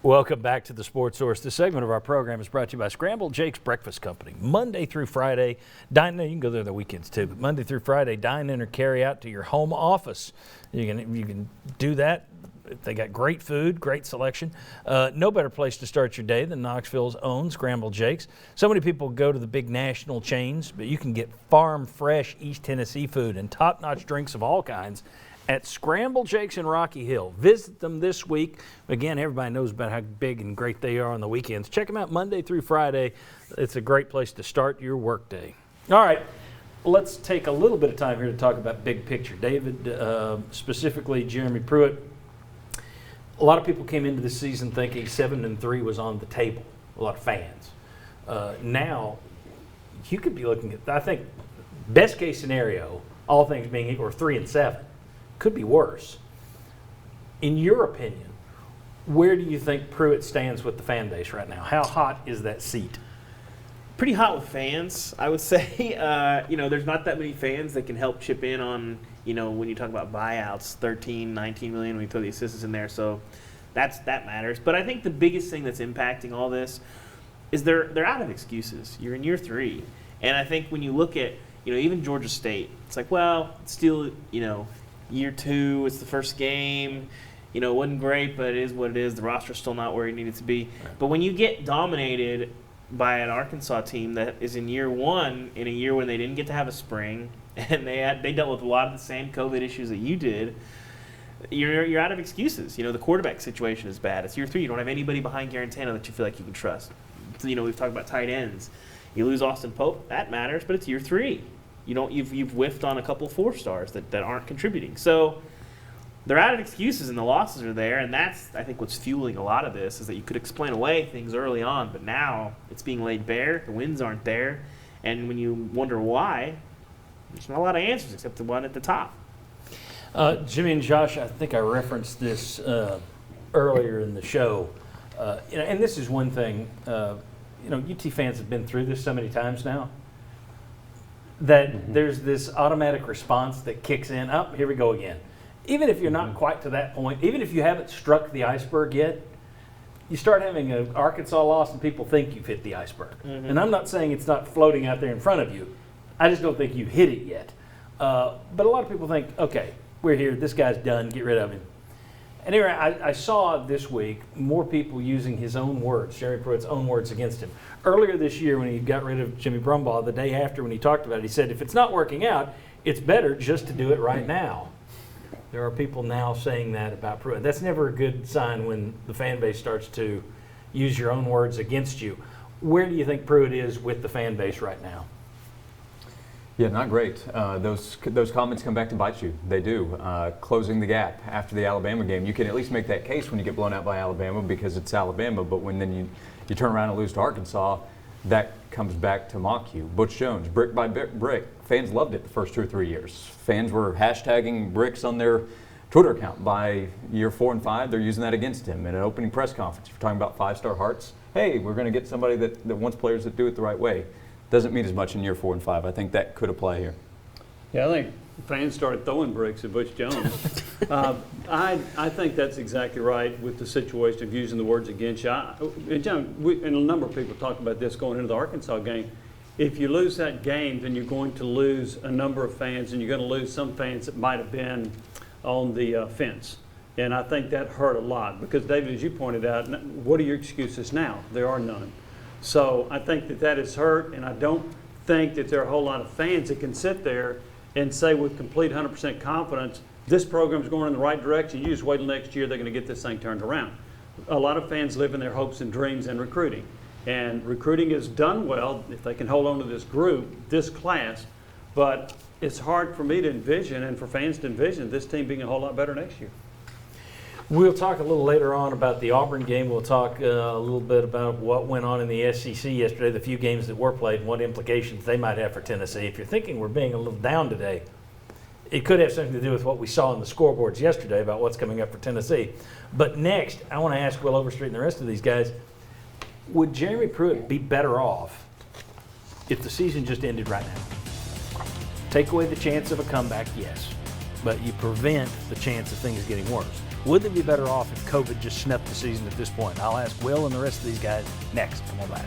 Welcome back to the Sports Source. This segment of our program is brought to you by Scrambled Jake's Breakfast Company. Monday through Friday, dine in. You can go there the weekends too, but Monday through Friday, dine in or carry out to your home office. You can do that. They got great food, great selection. No better place to start your day than Knoxville's own Scrambled Jake's. So many people go to the big national chains, but you can get farm fresh East Tennessee food and top-notch drinks of all kinds at Scrambled Jake's in Rocky Hill. Visit them this week. Again, everybody knows about how big and great they are on the weekends. Check them out Monday through Friday. It's a great place to start your workday. All right, let's take a little bit of time here to talk about big picture. David, specifically Jeremy Pruitt. A lot of people came into the season thinking 7-3 was on the table, a lot of fans. Now, you could be looking at, I think, best case scenario, all things being equal, 3-7. Could be worse. In your opinion, where do you think Pruitt stands with the fan base right now? How hot is that seat? Pretty hot with fans, I would say. There's not that many fans that can help chip in on, when you talk about buyouts, 13, 19 million, when you throw the assistants in there. So that matters. But I think the biggest thing that's impacting all this is they're out of excuses. You're in year 3. And I think when you look at, even Georgia State, it's like, well, it's still, year 2, it's the first game. It wasn't great, but it is what it is. The roster's still not where it needed to be. Right. But when you get dominated by an Arkansas team that is in year 1, in a year when they didn't get to have a spring, and they dealt with a lot of the same COVID issues that you did, you're out of excuses. The quarterback situation is bad. It's year 3. You don't have anybody behind Garantano that you feel like you can trust. We've talked about tight ends. You lose Austin Pope, that matters, but it's year 3. You've whiffed on a couple 4-stars that aren't contributing. So they're out of excuses and the losses are there, and that's, I think, what's fueling a lot of this is that you could explain away things early on, but now it's being laid bare. The wins aren't there, and when you wonder why, there's not a lot of answers except the one at the top. Jimmy and Josh, I think I referenced this earlier in the show, and this is one thing. UT fans have been through this so many times now that there's this automatic response that kicks in. Oh, here we go again. Even if you're not quite to that point, even if you haven't struck the iceberg yet, you start having an Arkansas loss and people think you've hit the iceberg. Mm-hmm. And I'm not saying it's not floating out there in front of you. I just don't think you've hit it yet. But a lot of people think, okay, we're here, this guy's done, get rid of him. Anyway, I saw this week more people using his own words, Jeremy Pruitt's own words against him. Earlier this year when he got rid of Jimmy Brumbaugh, the day after when he talked about it, he said, if it's not working out, it's better just to do it right now. There are people now saying that about Pruitt. That's never a good sign when the fan base starts to use your own words against you. Where do you think Pruitt is with the fan base right now? Yeah, not great. Those comments come back to bite you. They do. Closing the gap after the Alabama game. You can at least make that case when you get blown out by Alabama because it's Alabama, but when then you turn around and lose to Arkansas, that comes back to mock you. Butch Jones, brick by brick. Fans loved it the first 2 or 3 years. Fans were hashtagging bricks on their Twitter account. By year 4 and 5, they're using that against him. In an opening press conference, if you're talking about 5-star hearts, hey, we're going to get somebody that wants players that do it the right way. Doesn't mean as much in year 4 and 5. I think that could apply here. Yeah, I think fans started throwing bricks at Butch Jones. I think that's exactly right with the situation of using the words against you. And a number of people talked about this going into the Arkansas game. If you lose that game, then you're going to lose a number of fans, and you're going to lose some fans that might have been on the fence. And I think that hurt a lot because, David, as you pointed out, what are your excuses now? There are none. So I think that has hurt, and I don't think that there are a whole lot of fans that can sit there and say with complete 100% confidence, this program's going in the right direction. You just wait till next year, they're going to get this thing turned around. A lot of fans live in their hopes and dreams and recruiting. And recruiting is done well if they can hold on to this group, this class. But it's hard for me to envision and for fans to envision this team being a whole lot better next year. We'll talk a little later on about the Auburn game. We'll talk a little bit about what went on in the SEC yesterday, the few games that were played, and what implications they might have for Tennessee. If you're thinking we're being a little down today, it could have something to do with what we saw on the scoreboards yesterday about what's coming up for Tennessee. But next, I want to ask Will Overstreet and the rest of these guys, would Jeremy Pruitt be better off if the season just ended right now? Take away the chance of a comeback, yes, but you prevent the chance of things getting worse. Would they be better off if COVID just snuffed the season at this point? I'll ask Will and the rest of these guys next. Come on back.